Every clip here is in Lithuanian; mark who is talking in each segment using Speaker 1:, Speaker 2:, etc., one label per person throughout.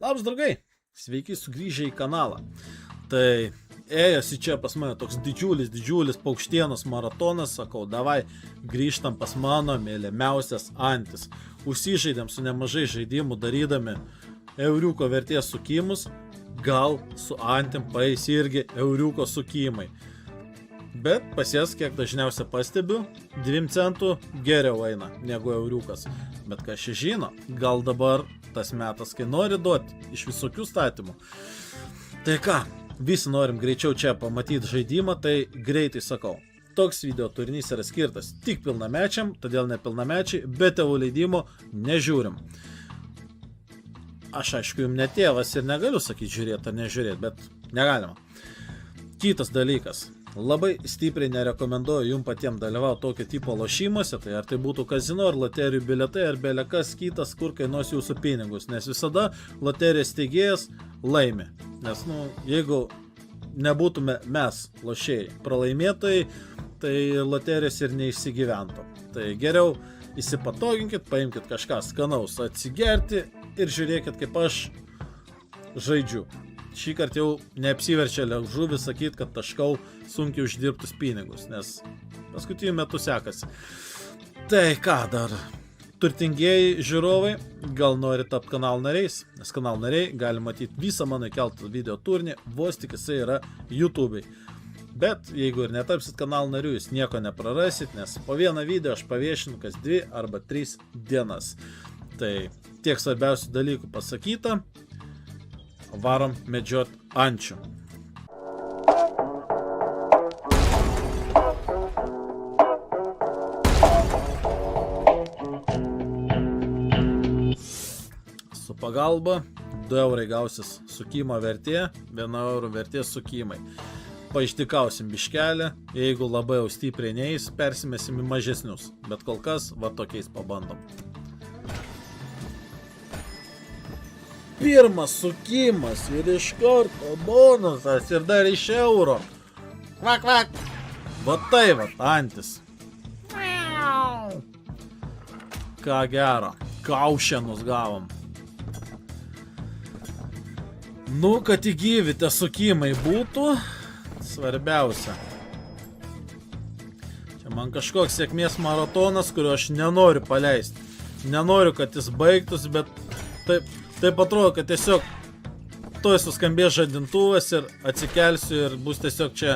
Speaker 1: Labas draugai, sveiki sugrįžę į kanalą. Tai ėjosi čia pas mane toks didžiulis paukštienos maratonas, sakau, davai grįžtam pas mano mėlymiausias antis. Užsižaidėm su nemažai žaidimų darydami euriuko vertės sukimus, gal su antim paeis irgi euriuko sukimai. Bet pas jas, kiek dažniausiai pastebiu, 2 centų geriau eina negu euriukas. Bet kas čia žino, gal dabar tas metas, kai nori duoti iš visokių statymų. Tai ką, visi norim greičiau čia pamatyti žaidimą, tai greitai sakau. Toks video turinys yra skirtas tik pilnamečiam, todėl nepilnamečiai, be tėvų leidimo nežiūrim. Aš aišku, jums ne tėvas ir negaliu sakyti žiūrėti ar nežiūrėti, bet negalima. Kitas dalykas. Labai stipriai nerekomenduoju jums patiems dalyvauti tokio tipo lošimuose, tai ar tai būtų kazino, ar loterijų bilietai, ar belekas kitas, kur kainuos jūsų pinigus, nes visada loterijos steigėjas laimi. Nes, jeigu nebūtume mes lošėjai pralaimėtojai, tai loterijos ir neišsigyventų. Tai geriau įsipatoginkit, paimkit kažką skanaus atsigerti ir žiūrėkit, kaip aš žaidžiu. Šį kartą jau neapsiverčia liežuvį sakyti, kad taškau sunkiai uždirbtus pinigus, nes paskutiniu metu sekasi. Tai ką dar? Turtingieji žiūrovai gal nori tapti kanal nariais, nes kanal nariai gali matyti visą mano įkeltą video turinį, vos tik jisai yra YouTube'ai. Bet jeigu ir netapsit kanal nariu, jūs nieko neprarasit, nes po vieną video aš paviešinu kas 2 arba 3 dienas. Tai tiek svarbiausių dalykų pasakyta. Varom medžiot ančių. Su pagalba 2 eurai gausis sukimo vertė, 1 eurų vertės sukimai. Paištikausim biškelę, jeigu labai jau stipriai neis, persimesim į mažesnius, bet kol kas va tokiais pabandom. Pirmas sukimas ir iš karto bonusas ir dar iš euro. Kvak, kvak. Va tai va, antis. Ką gero, kaušienus gavom. Kad įgyvite sukimai būtų svarbiausia. Čia man kažkoks sėkmės maratonas, kurio aš nenoriu paleisti. Nenoriu, kad jis baigtųsi, bet taip atrodo, kad tiesiog toj suskambės žadintuvas ir atsikelsiu ir bus tiesiog čia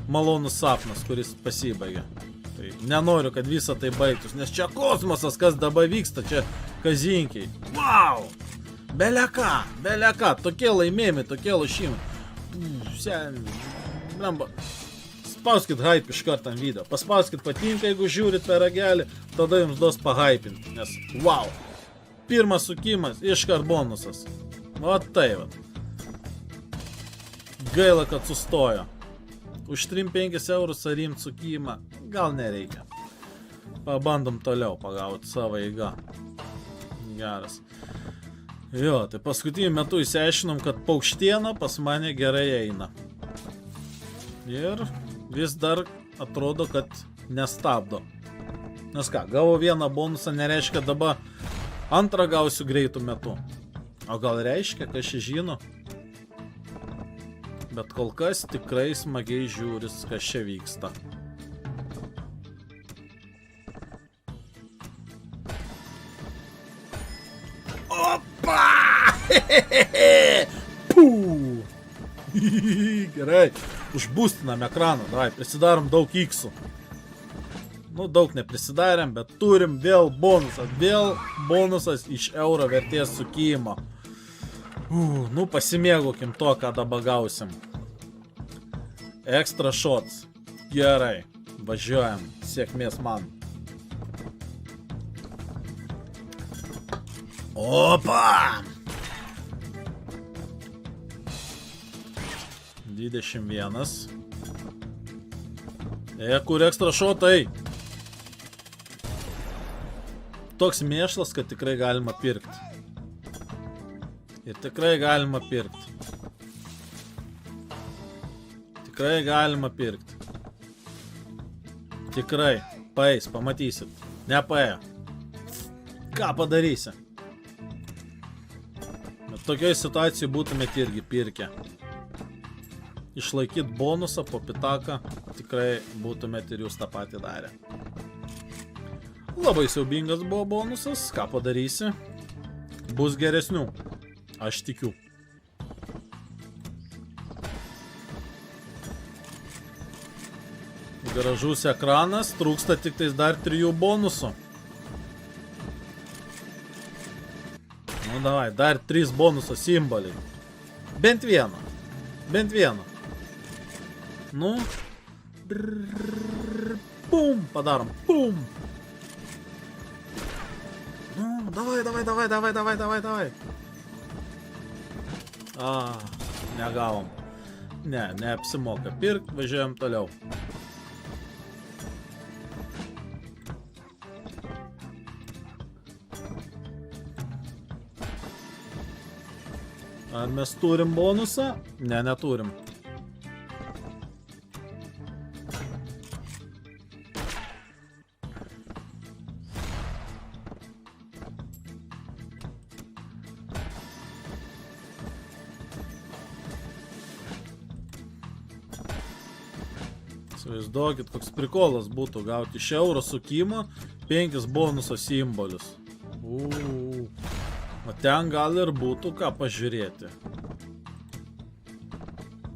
Speaker 1: malonus sapnas, kuris pasibaigia. Tai nenoriu, kad visa tai baigtus, nes čia kosmosas, kas dabar vyksta, čia kazinkiai. Wow! Beleka, tokie laimėjimai, tokie lošimai. Spauskit hype iš karto ant video, paspauskit patinka, jeigu žiūrit per ragelį, tada jums duos pahypinti, nes wow! Pirmas sukimas, iškart bonusas. Va tai va. Gaila, kad sustojo. Už 3-5 eurus ar imt sukimą, gal nereikia. Pabandom toliau pagauti savo eigą. Geras. Jo, tai paskutiniu metu įsiaiškinom, kad paukštiena pas mane gerai eina. Ir vis dar atrodo, kad nestabdo. Nes ką, gavo vieną bonusą, nereiškia dabar antrą gausiu greitų metu. O gal reiškia, kas čia žino? Bet kol kas tikrai smagiai žiūris, kas čia vyksta. Opa! Puu! Gerai, užbūstinam ekraną, davai, prisidarom daug X-ų. Daug neprisidarėm, bet turim vėl bonusas iš euro vertės sukimo. Pasimėgaukim to, ką dabar gausim. Extra shots. Gerai, važiuojam, sėkmės man. Opa! 21. Kur extra shotai? Toks mėšlas, kad tikrai galima pirkti. Ir tikrai galima pirkti. Tikrai galima pirkti. Tikrai. Paeis, pamatysit. Nepaėjo. Ką padarysi? Tokioj situacijai būtumėte irgi pirkę. Išlaikyt bonusą po pitaką, tikrai būtumėte ir jūs tą patį darę. Labai siaubingas buvo bonusas, ką padarysi? Bus geresnių, aš tikiu. Gražus ekranas, trūksta tik tais dar 3 bonusų. Nu davai, dar 3 bonuso simboliai. Bent vieną. Bent vieną. Nu. Pum, padarom. Pum. Nu, davai. Negavom. Ne, neapsimoka pirkt, važiuojam toliau. Ar mes turim bonusą? Ne, neturim. Įsivaizduokit, koks prikolas būtų gauti iš euro sukimo 5 bonuso simbolius. O ten gal ir būtų ką pažiūrėti.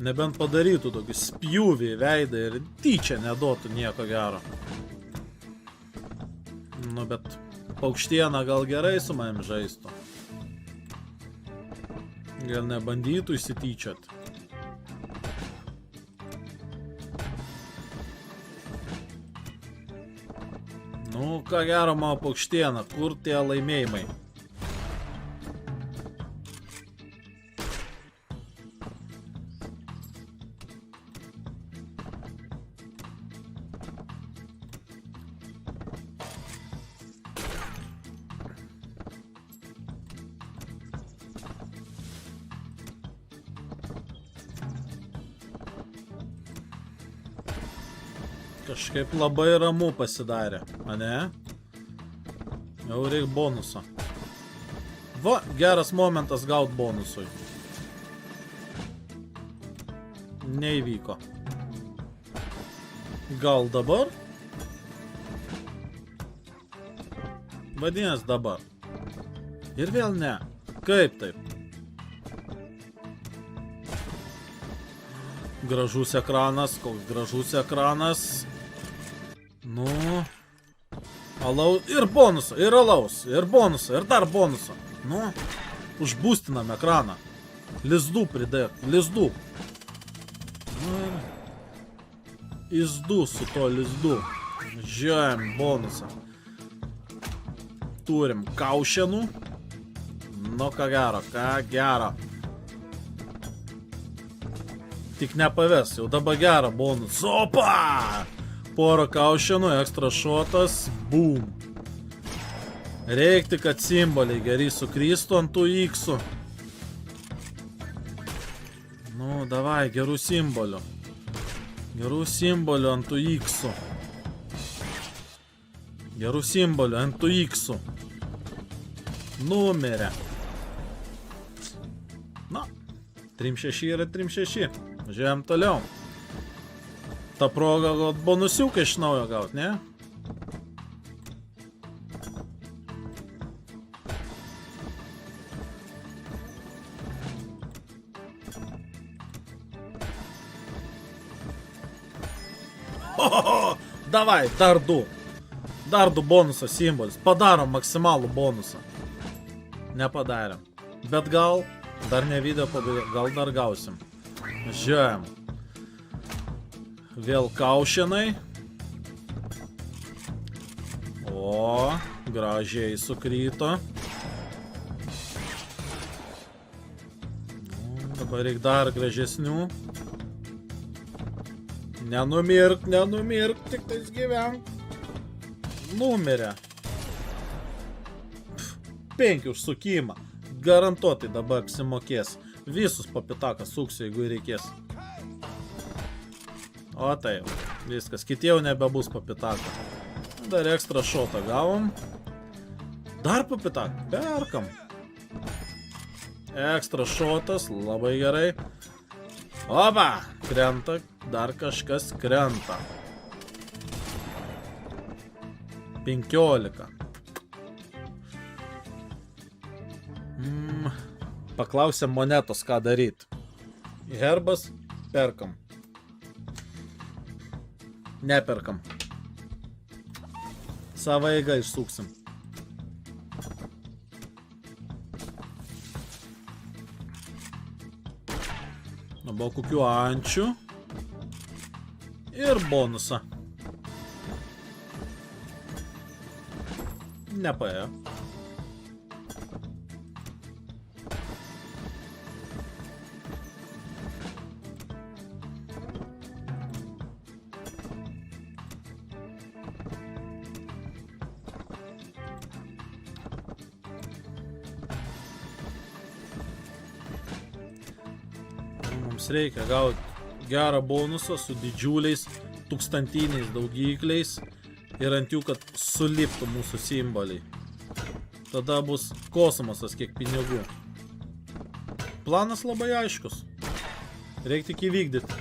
Speaker 1: Nebent padarytų tokį spjūvį į veidą ir tyčia neduotų nieko gero. Nu, bet paukštiena gal gerai su manim žaistų. Gal nebandytų įsityčiot. Nu, ką gero, mano paukštiena, kur tie laimėjimai? Kažkaip labai ramu pasidarė, ane? Jau reik bonuso. Va, geras momentas gaut bonusui. Neįvyko. Gal dabar? Vadinės dabar. Ir vėl ne. Kaip taip? Gražus ekranas, koks gražus ekranas. Nu. Alaus. Ir bonusą, ir alaus, ir bonusą, ir dar bonusą. Nu. Užbūstinam ekraną. Lizdų pridėk, lizdų. Nu. Izdu su to lizdu. Žiūrėjom bonusą. Turim kaušenų. Nu, ką gero. Tik nepaves, jau dabar gerą bonusą. Opa! Porą kaušenų, ekstra šotas, boom. Reikti, kad simboliai gerai sukristų ant tų X-ų. Nu, davai, gerų simbolių. Gerų simbolių ant tų X-ų. Gerų simbolių ant tų X-ų. Numerė. Na, 3-6 yra 3-6. Žiūrėjom toliau. Ta proga gal bonusiuką iš naujo gaut, ne? Davai, dar 2. Dar 2 bonuso simbolis. Padarom maksimalų bonusą. Nepadarėm. Bet gal, dar ne video pabaiga, gal dar gausim. Žiūrėjom. Vėl kaušenai. O, gražiai sukryto. Dabar reikia dar gražesnių. Nenumirk, tik tais gyvenk. Numirė. 5 už sukimą. Garantuotai dabar apsimokės. Visus po pitaką suksiu, jeigu reikės. O tai, viskas. Kiti jau nebebus po pitaką. Dar ekstra šotą gavom. Dar po pitaką. Perkam. Ekstra šotas, labai gerai. Opa, krenta, dar kažkas krenta. 15. Paklausėm monetos, ką daryti. Herbas, perkam. Neperkam. Savo eigą išsuksim. Buvo kokių ančių. Ir bonusą. Nepaėjo. Mums reikia gauti gerą bonusą su didžiuliais tūkstantiniais daugikliais ir ant jų, kad suliptų mūsų simboliai. Tada bus kosmosas kiek pinigų. Planas labai aiškus. Reikia tik įvykdyti.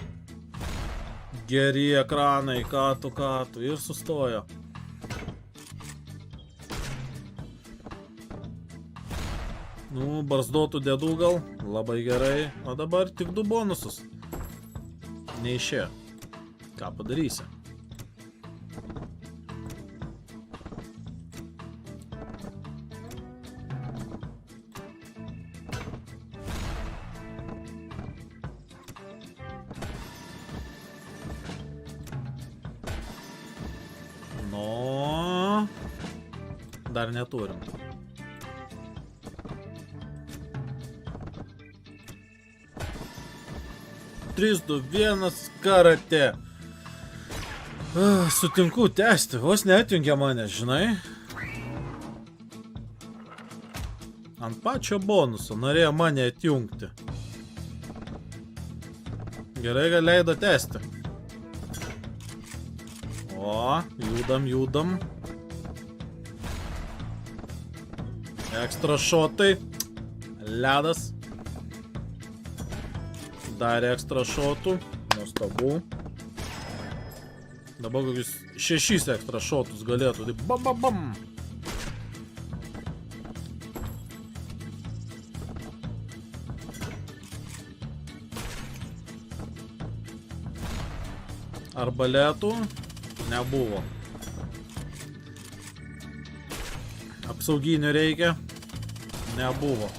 Speaker 1: Geri ekranai, katų ir sustojo. Nu, barzdotų dėdų gal, labai gerai, o dabar tik 2 bonusus. Neišėjo. Ką padarysi? Nu, dar neturim. 3, 2, 1, karate. Sutinku tęsti, vos neatjungia mane, žinai. Ant pačio bonuso norėjo mane atjungti. Gerai, gal leido tęsti. O, judam. Ekstra šotai. Ledas. Dar ekstra šotų. Nuostabu. Dabar kokius 6 ekstra šotus galėtų. Tai bam, bam, bam. Arbaletų nebuvo. Apsauginių reikia. Nebuvo.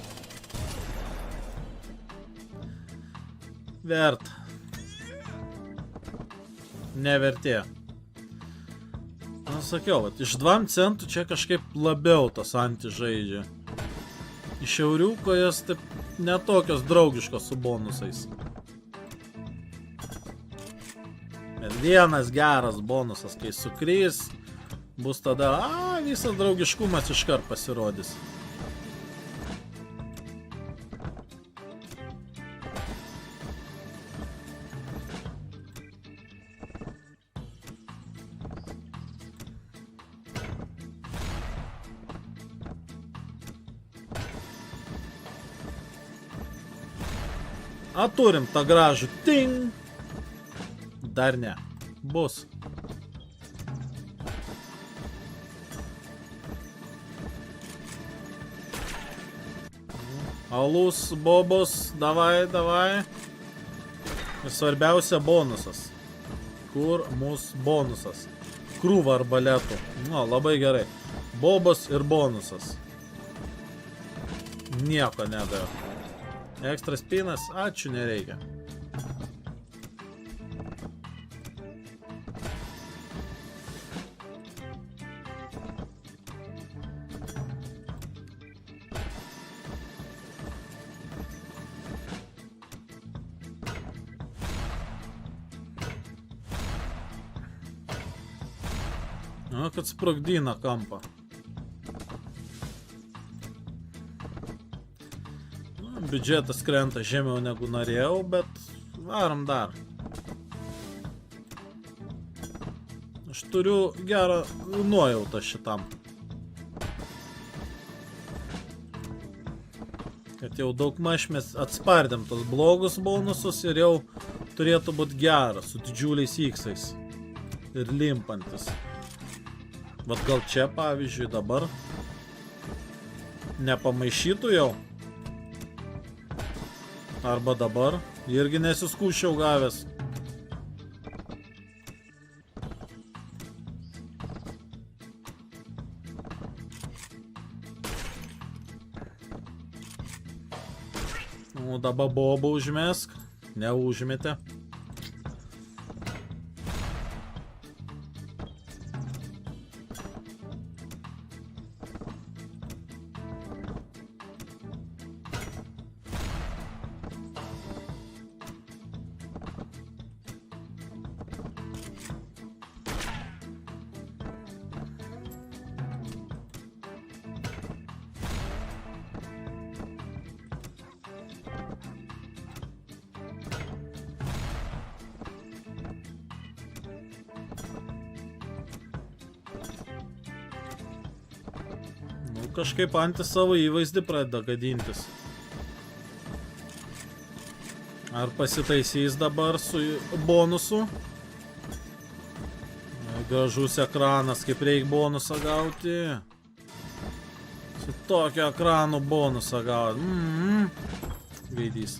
Speaker 1: Vert. Nevertė. Na, sakiau, vat, iš 2 centų čia kažkaip labiau tas anti žaidžia. Iš euriuko jas taip netokios draugiškos su bonusais. Bet vienas geras bonusas, kai sukrys, bus tada, visas draugiškumas iškart pasirodys. A turim tą gražų ting. Dar ne. Bus. Alus, bobos, davai. Ir svarbiausia bonusas. Kur mūsų bonusas? Krūva arbaletų. Nu, labai gerai. Bobos ir bonusas. Nieko nedavė. Ekstra spinas, ačiū, nereikia. Nu, kad sprogdina kampą. Biudžetas krenta žemiau negu norėjau, bet varom dar. Aš turiu gerą nuojautą šitam. Kad jau daug maž mes atspardėm tos blogus bonusus ir jau turėtų būti geras, su didžiuliais X-ais. Ir limpantis. Vat gal čia, pavyzdžiui, dabar nepamaišytų jau. Arba dabar irgi nesiskūščiau gavęs. Nu, dabar bobą užmesk. Neužmetė. Kažkaip antis savo įvaizdį pradeda gadintis. Ar pasitaisys dabar su bonusu? Gražus ekranas, kaip reikia bonusą gauti. Su tokio ekrano bonusą gauti. Gaidys.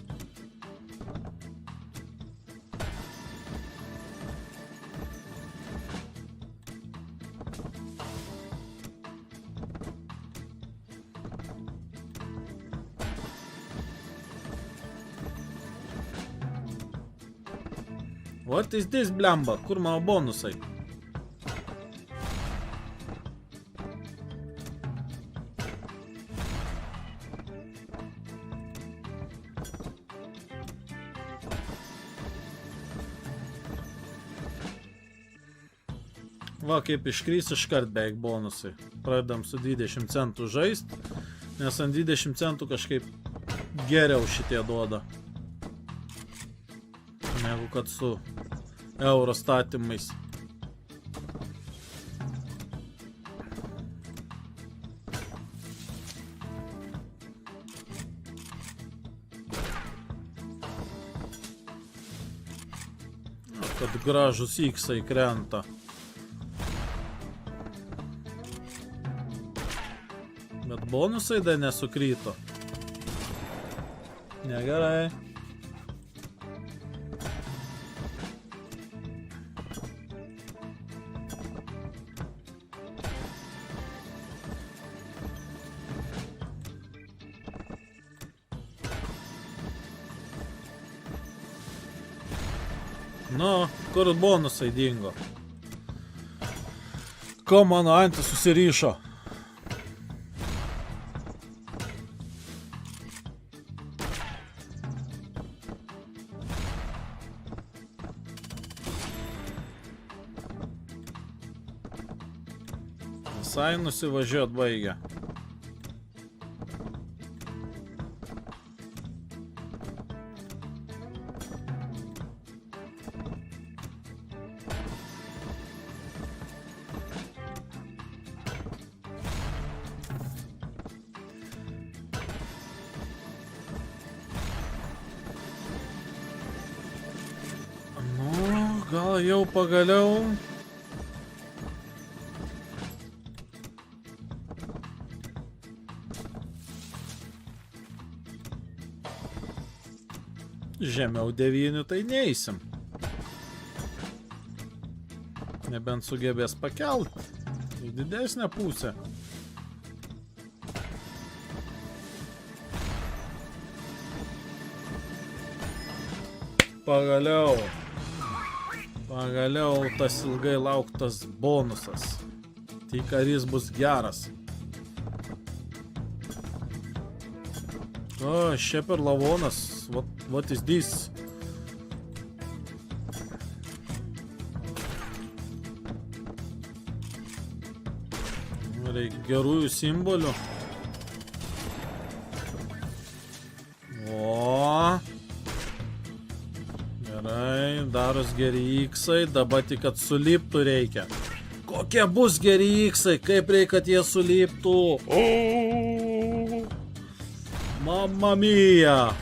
Speaker 1: What is this, blemba? Kur mano bonusai? Va, kaip iškrys iškart beveik bonusai. Pradedam su 20 centų žaist, nes ant 20 centų kažkaip geriau šitie duoda. Negu kad su euro statymais. Kad gražus X-ai krenta. Bet bonusai dar nesukryto. Negerai. Nu, kur bonusai dingo? Ko mano antis susiryšo? Visai nusivažiuot baigia. Gal jau pagaliau. Žemiau 9 tai neįsim. Nebent sugebės pakelt į didesnę pusę. Pagaliau. Pagaliau tas ilgai lauktas bonusas. Tik ar jis bus geras. O, šiaip ir lavonas. What is this? Reikia gerųjų simbolių. O. Gerai, daros geri X-ai, dabar tik kad suliptų reikia. Kokie bus geri X-ai, kaip reikia, kad jie suliptų. Mamma mia.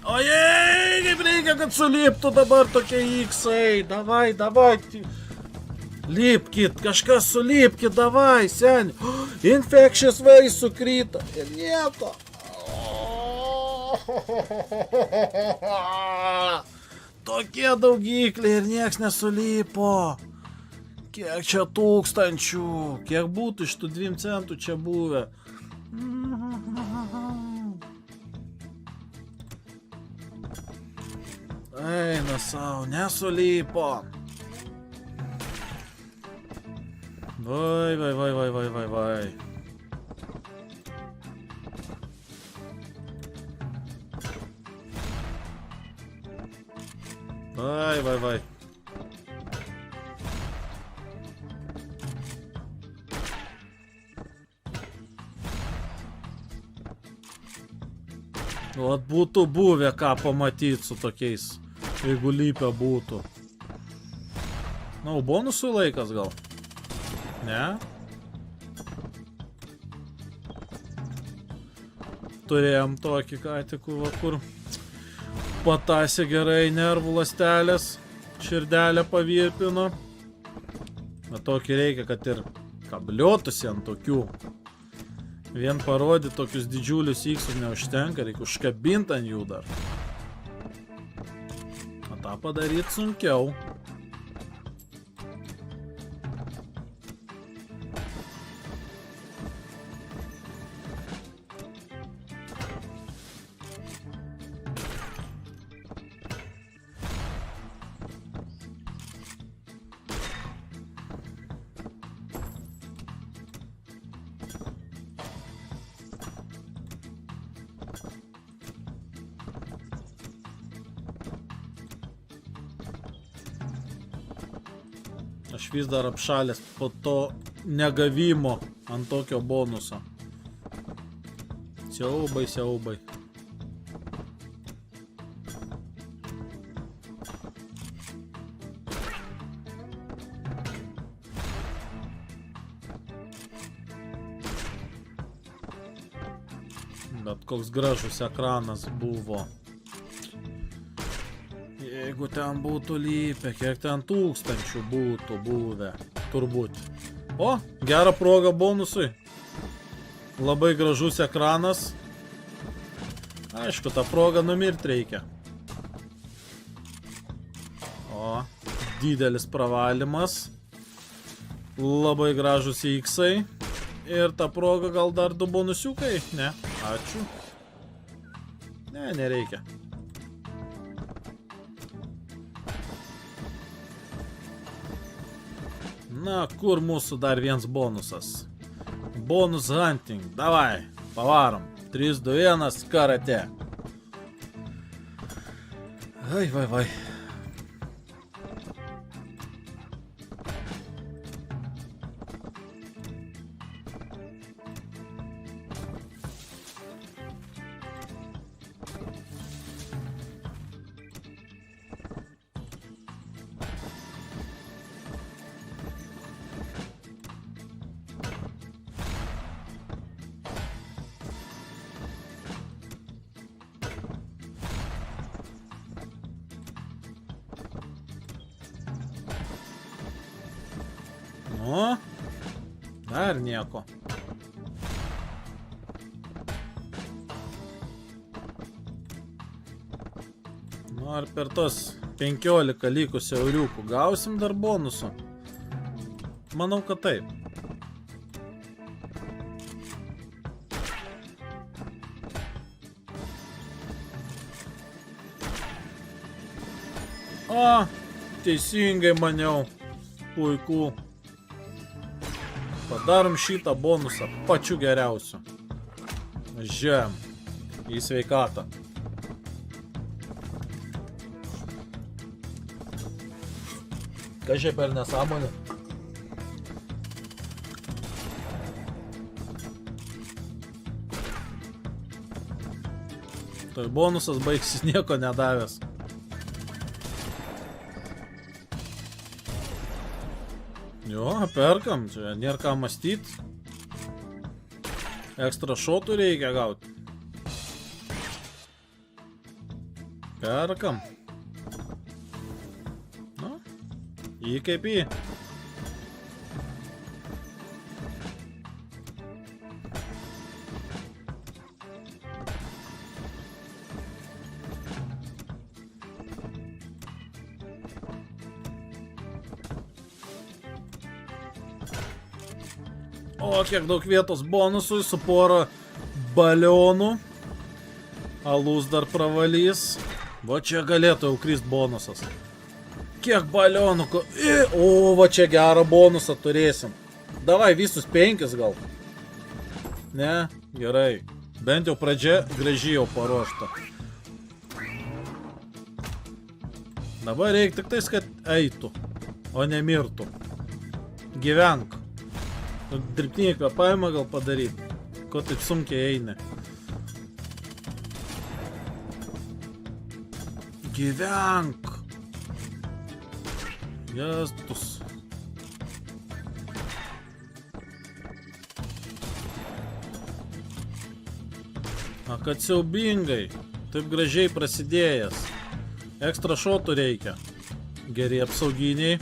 Speaker 1: Ojei, kaip reikia, kad suliptų dabar tokie X-ai. Davai. Lipkit, kažkas sulipkit, davai, seni. Infectious vai sukrito. Ir nieko. Tokie daugikliai ir nieks nesulipo. Kiek čia tūkstančių. Kiek būtų iš tų 2 centų čia buvę. Eina savo, nesulipo. Vai. Vai. O būtų buvę ką pamatyti su tokiais, jeigu lypę būtų. Na, bonusui laikas gal? Ne? Turėjom tokį ką tik, va, kur patasė gerai nervų ląstelės, širdelę pavirpino. Na, tokį reikia, kad ir kabliuotųsi ant tokių. Vien parodyti tokius didžiulius X-us neužtenka, reikia užkabinti ant jų dar. O tą padaryti sunkiau. Aš vis dar apšalęs po to negavimo ant tokio bonuso. Siaubai. Bet koks gražus ekranas buvo. Jeigu ten būtų lypę, kiek ten tūkstančių būtų buvę, turbūt. O, gera proga bonusui. Labai gražus ekranas. Aišku, tą progą numirti reikia. O, didelis pravalimas. Labai gražus X-ai. Ir tą progą gal dar 2 bonusiukai? Ne, ačiū. Ne, nereikia. Na, kur mūsų dar vienas bonusas? Bonus hunting. Davai, pavarom. 3, 2, 1, karate. Vai. Nu, dar nieko. Nu, ar per tos 15 likusių euriukų gausim dar bonusų? Manau, kad taip. O, teisingai maniau. Puiku. Padarom šitą bonusą pačiu geriausiu. Žiūrėjom į sveikatą. Kas čia per nesąmonė? Tai bonusas baigsis nieko nedavęs. Jo, perkam, čia nėra ką mąstyti. Ekstra šotų reikia gauti. Perkam. Nu, į kaip į. O, kiek daug vietos bonusui su pora balionų. Alus dar pravalys. Va čia galėtų jau krist bonusas. Kiek balionų. O, va čia gerą bonusą turėsim. Davai visus 5 gal. Ne, gerai. Bent jau pradžia gražiai jau paruošta. Dabar reikia tik tais, kad eitų, o ne mirtų. Gyvenk. Dirbtinį kvėpavimą gal padaryti. Ko taip sunkiai eini. Gyvenk. Jastus. A, kad siaubingai. Taip gražiai prasidėjęs. Ekstra šotų reikia. Geri apsauginiai.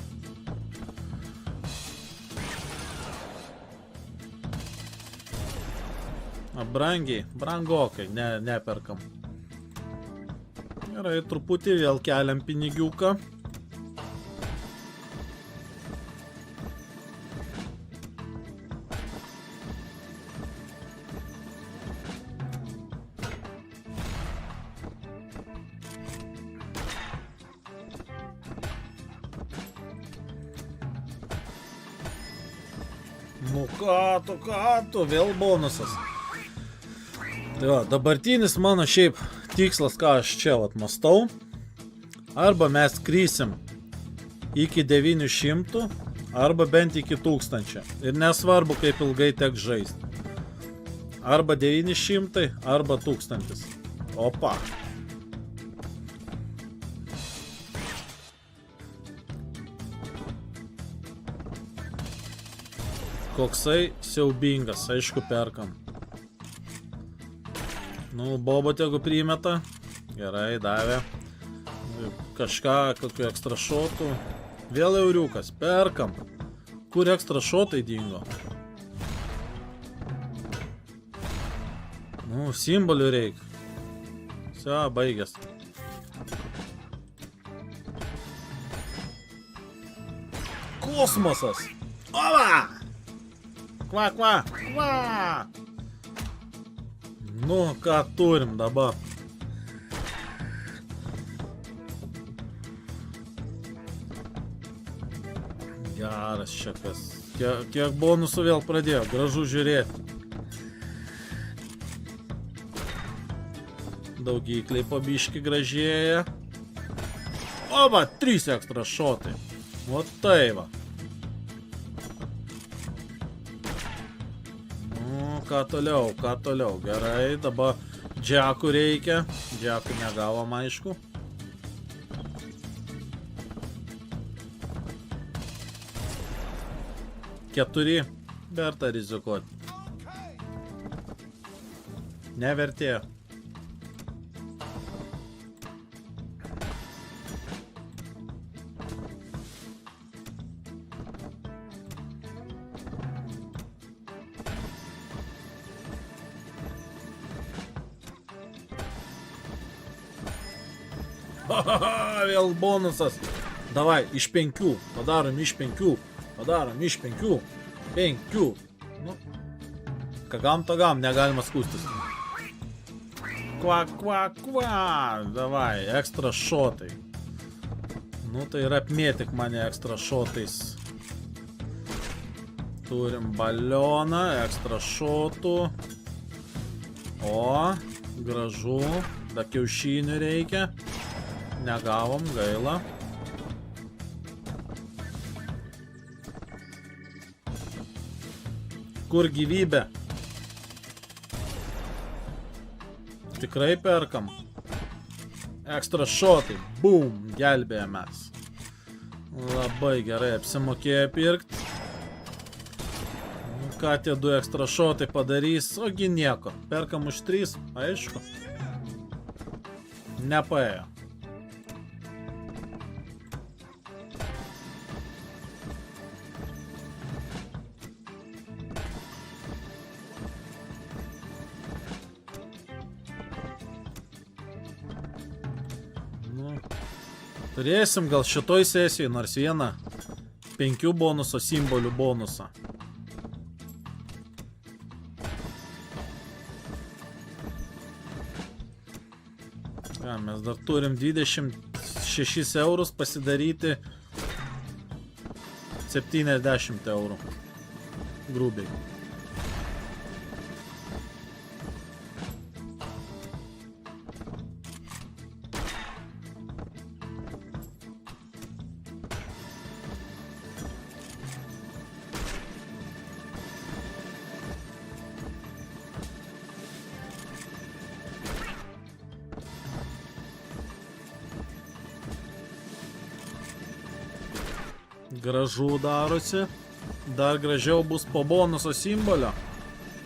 Speaker 1: Brangiai, brangokai, neperkam. Gerai, truputį vėl keliam pinigiuką. Nu ką tu, vėl bonusas. Tai va, dabartinis mano šiaip tikslas, ką aš čia vat mastau. Arba mes krysim iki 900, arba bent iki 1000. Ir nesvarbu, kaip ilgai tek žaisti. Arba 900, arba 1000. Opa. Koksai siaubingas, aišku, perkam. Nu, bobo tegu primeta. Gerai, davė. Kažką, kokiu ekstra šotų. Vėl euriukas, perkam. Kur ekstra šotai dingo? Nu, simbolių reikia. Sia, baigęs. Kosmosas! Ova! Kva! Nu, ką turim dabar? Geras šiakas. Kiek bonusų vėl pradėjo, gražu žiūrėti. Daugykliai po biškį gražėja. O va, 3 ekstra šotai. O tai va. Ką toliau, gerai, dabar džekų reikia, džekų negavom aišku. Keturi, verta rizikuoti. Nevertėjo. Vėl bonusas. Davai, iš 5. Padarom iš 5. Padarom iš 5. 5. Nu, kagam tagam, negalima skūstis. Kva. Davai, ekstra šotai. Nu, tai yra apmėtik mane ekstra šotais. Turim balioną, ekstra šotų. O, gražu. Da kiaušinių reikia. Negavom, gaila. Kur gyvybė? Tikrai perkam. Ekstra šotai. Bum, gelbėjomės. Labai gerai apsimokėjo pirkti. Ką tie 2 ekstra šotai padarys? Ogi nieko. Perkam už 3, aišku. Nepaėjo. Turėsim gal šitoj sesijai nors vieną 5 bonuso simbolių bonusą. Ja, mes dar turim 26 eurus pasidaryti 70 eurų. Grubiai. Gražu darosi. Dar gražiau bus po bonuso simbolio,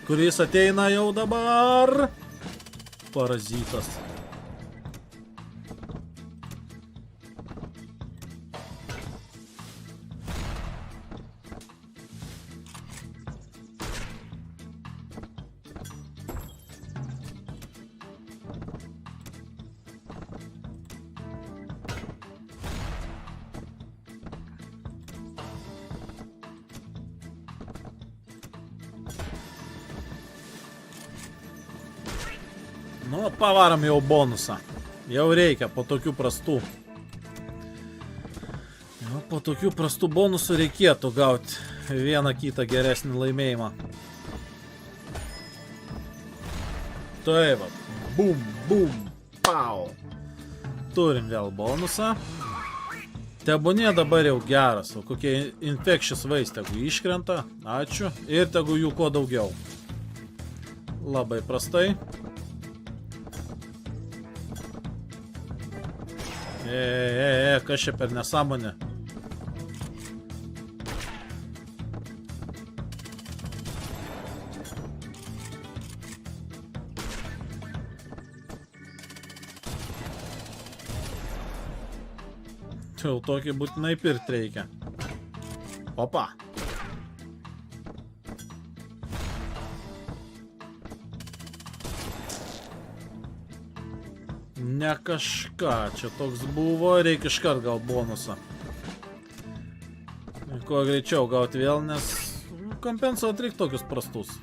Speaker 1: kuris ateina jau dabar. Parazitas. Nu, pavarom jau bonusą. Jau reikia po tokių prastų. Jau po tokių prastų bonusų reikėtų gauti vieną kitą geresnį laimėjimą. Tai va. Bum, bum, pau. Turim vėl bonusą. Tebūnė dabar jau geras. O kokie infectious vaistai, tegu iškrenta. Ačiū. Ir tegu jų kuo daugiau. Labai prastai. Kas čia per nesąmonė? Čia jau tokį būtinai pirkt reikia. Opa. Ne kažką, čia toks buvo, reikia iškart gal bonusą. Kuo greičiau gauti vėl, nes kompensuot reikia tokius prastus.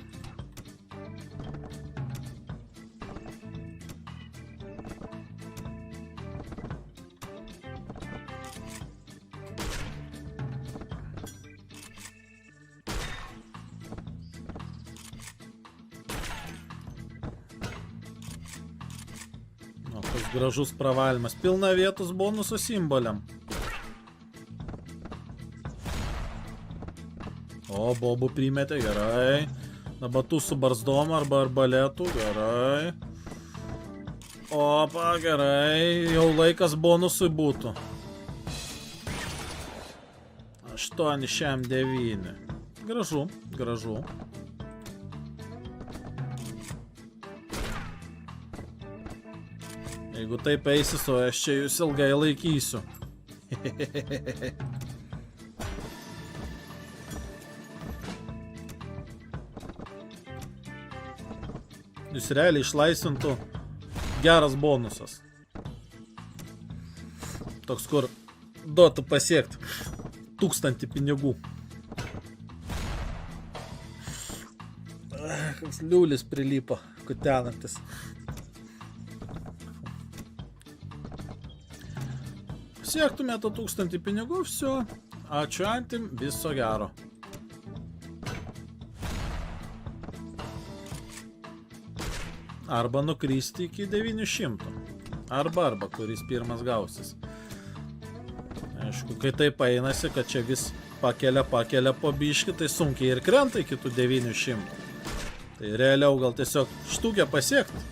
Speaker 1: Gražus pravalimas. Pilna vietos bonusų simboliam. O, bobų primetė, gerai. Nabatų su barzdom arba arbaletų, gerai. Opa, gerai. Jau laikas bonusui būtų. 8,9. Gražu, gražu. Jeigu taip eisis, o aš čia jūs ilgai laikysiu. Jūs realiai išlaisvintų geras bonusas. Toks, kur duotų pasiekti 1000 pinigų. Koks liulis prilypo, kutenantis. Siektumėte 1000 pinigų, viso. Ačiū antim, viso gero. Arba nukristi iki 900. Arba, kuris pirmas gausis. Aišku, kai taip einasi, kad čia vis pakelia po biškį, tai sunkiai ir krenta iki tų 900. Tai realiau gal tiesiog štukę pasiekti.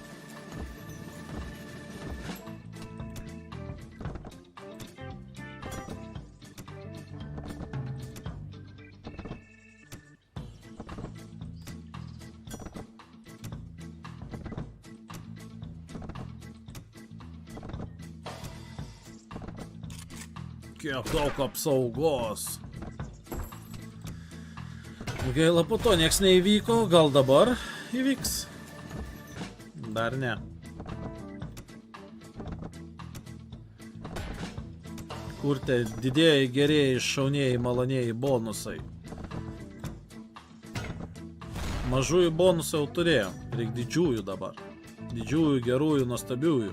Speaker 1: Kiek daug apsaugos. Gaila, po to nieks neįvyko, gal dabar įvyks? Dar ne. Kur te didėjai, gerėjai, šaunieji, malonėjai bonusai. Mažųjų bonusų jau turėjom. Reik didžiųjų dabar. Didžiųjų, gerųjų, nuostabiųjų.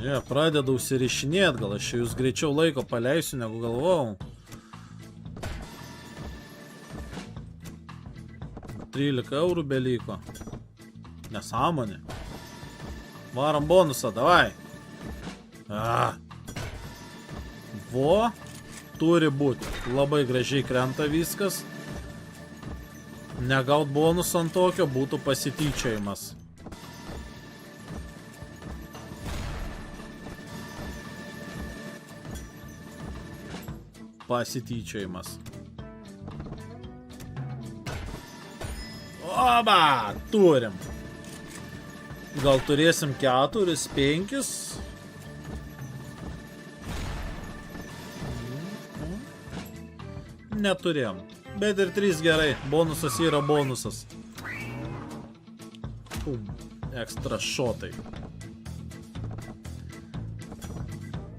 Speaker 1: Jie, pradeda užsirišinėt, gal aš jūs greičiau laiko paleisiu, negu galvojau. 13 eurų beliko. Nesąmonė. Varom bonusą, davai. Vo, turi būti. Labai gražiai krenta viskas. Negaut bonusą ant tokio būtų pasityčiojimas. Pasityčiojimas. Oba, turim. Gal turėsim 4, 5. Neturėjom. Bet ir 3 gerai. Bonusas yra bonusas. Pum. Ekstra šotai.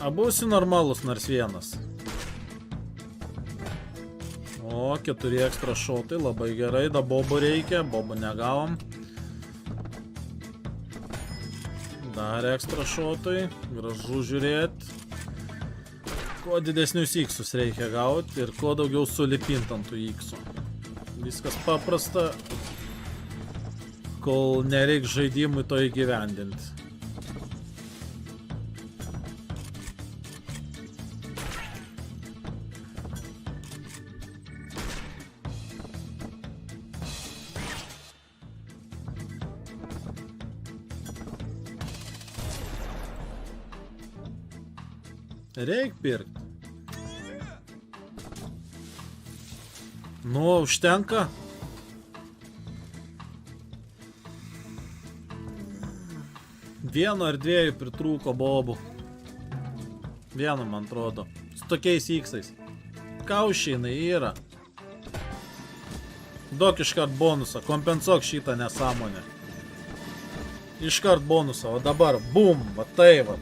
Speaker 1: Abu si normalus nors vienas. O, 4 ekstra šotai, labai gerai, da bobo reikia, bobo negavom. Dar ekstra šotai, gražu žiūrėt. Kuo didesnius iksus reikia gauti ir kuo daugiau sulipint ant tų iksų. Viskas paprasta, kol nereiks žaidimui to įgyvendinti. Reik pirkt. Nu, užtenka. Vieno ar dviejų pritrūko bobų. Vieno, man atrodo. Su tokiais iksais. Kaušiai yra. Duok iškart bonusą. Kompensuok šitą nesąmonę. Iškart bonusą. O dabar, bum, va tai va.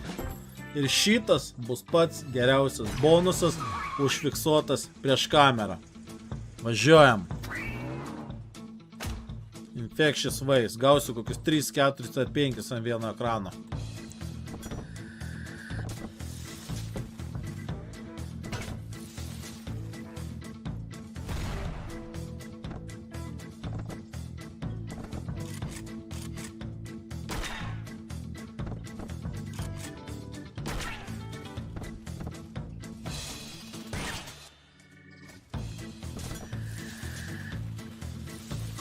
Speaker 1: Ir šitas bus pats geriausias bonusas užfiksuotas prieš kamerą. Važiuojam. Infectious Waste. Gausiu kokius 3, 4 ar 5 ant vieno ekrano.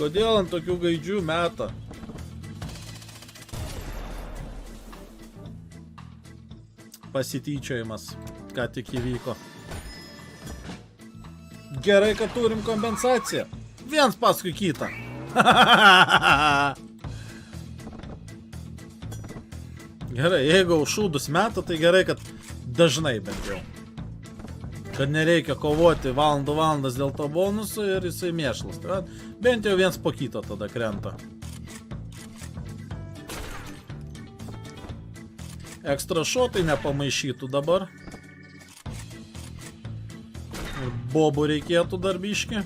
Speaker 1: Kodėl ant tokių gaidžių meta? Pasityčiojimas, ką tik įvyko. Gerai, kad turim kompensaciją. Viens paskui kitą. Gerai, jeigu šūdus meta, tai gerai, kad dažnai bent jau. Kad nereikia kovoti valandas dėl to bonusų ir jisai mėšlas. Tai bent jau viens po kito tada krenta. Ekstra šotai nepamaišytų dabar. Ir bobų reikėtų dar biškį.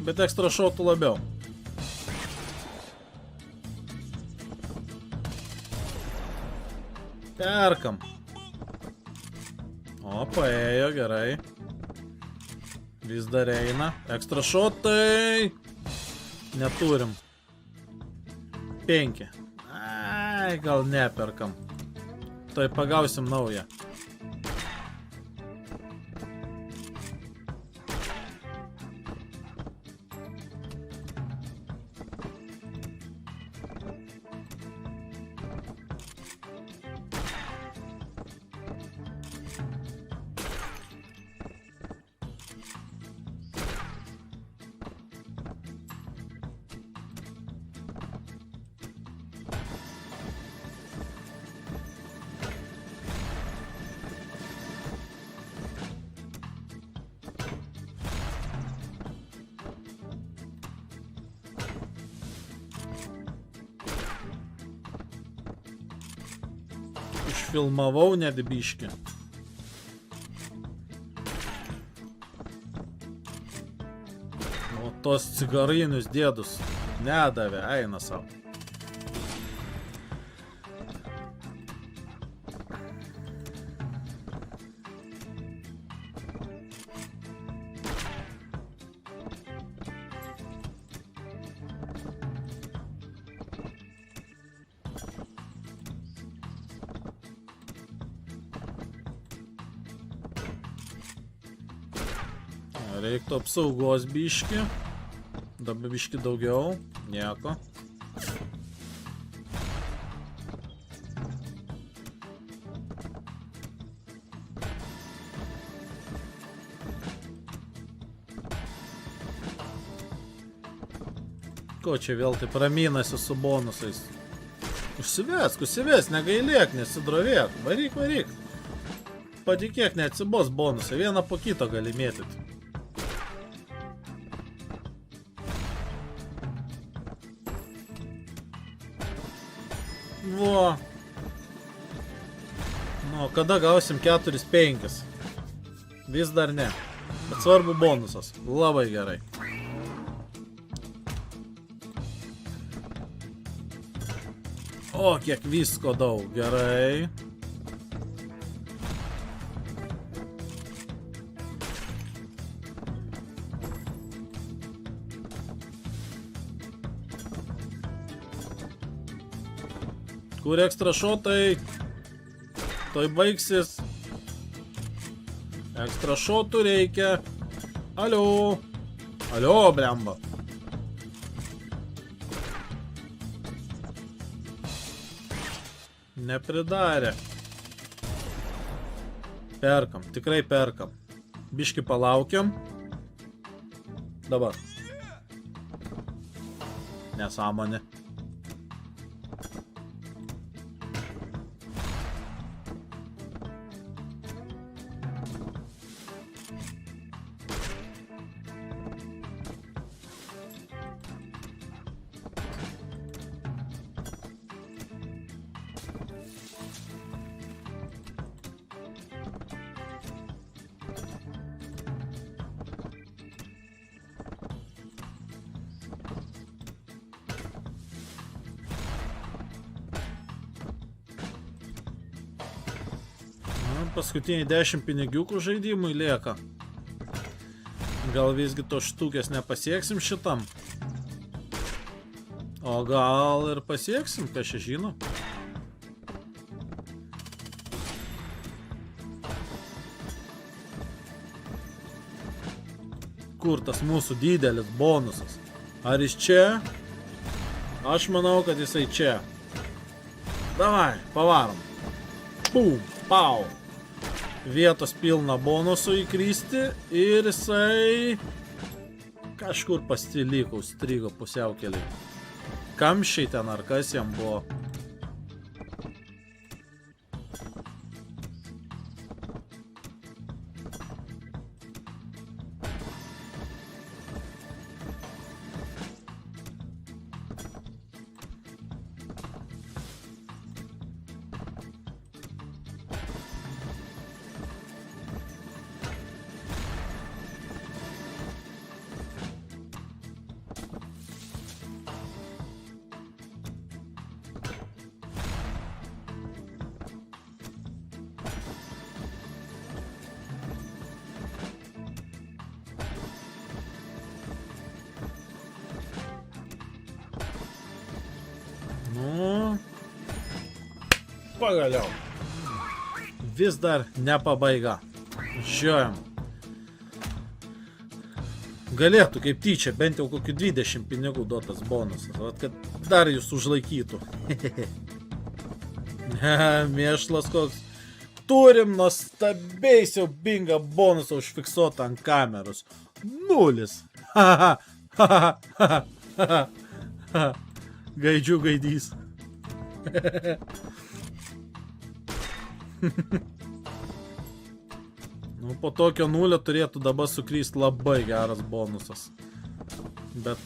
Speaker 1: Bet ekstra šotų labiau. Perkam. O, paėjo, gerai. Vis dar eina. Ekstra šotai. Neturim. 5. Ai, gal neperkam. Tai pagausim naują. užfilmavau net biškį. O tos cigarinius dėdus nedavė, eina savo. Reiktų apsaugos biškį. Dabar biškį daugiau. Nieko. Ko čia vėl taip raminasi su bonusais? Užsivesk, negailėk, nesidrovėk. Varyk. Patikėk, neatsibos bonusai. Vieną po kito gali mėtyti. Vo. Nu, kada gausim 4-5? Vis dar ne. Bet svarbu bonusas. Labai gerai. O, kiek visko daug. Gerai. Kur ekstra šotai? Toj baigsis. Ekstra šotų reikia. Alio, blemba. Nepridarė. Perkam, tikrai perkam. Biški palaukiam. Dabar. Nesąmonė. Paskutiniai 10 pinigiukų žaidimui lieka. Gal visgi to štukės nepasieksim šitam? O gal ir pasieksim, kas čia žino? Kur tas mūsų didelis bonusas? Ar jis čia? Aš manau, kad jisai čia. Davai, pavarom. Pum, pau. Vietos pilna bonusų įkristi ir jisai kažkur pastiliko, strigo pusiaukelį. Kamščiai ten ar kas jam buvo. Nu, pagaliau. Vis dar ne pabaiga. Žiūrėjom. Galėtų kaip tyčia bent jau kokių 20 pinigų duotas bonusas, vat kad dar jūs užlaikytų. Mėšlas koks. Turim nuostabiai siaubingą bonusą užfiksuotą ant kameros. 0. Gaidžių gaidys. Nu, po tokio 0 turėtų dabar sukryst labai geras bonusas. Bet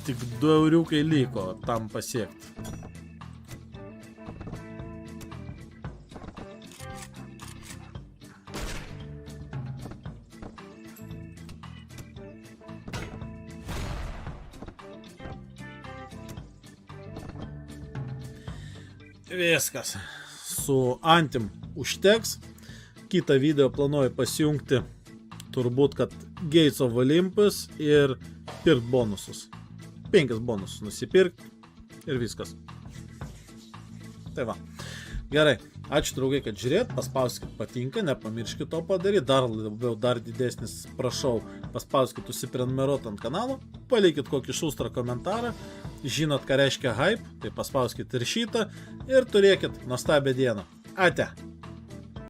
Speaker 1: tik 2 euriukai liko tam pasiekti. Viskas. Su Antim užteks. Kitą video planuoju pasijungti turbūt, kad Gates of Olympus ir pirkt bonusus. 5 bonusus nusipirkt ir viskas. Tai va. Gerai. Ačiū draugai, kad žiūrėt, paspauskit patinka, nepamirškit to padaryti, dar didesnis prašau, paspauskit užsiprenumeruot ant kanalo, palikit kokį šustrą komentarą, žinot, ką reiškia hype, tai paspauskit ir šitą ir turėkit nuostabią dieną. Ate!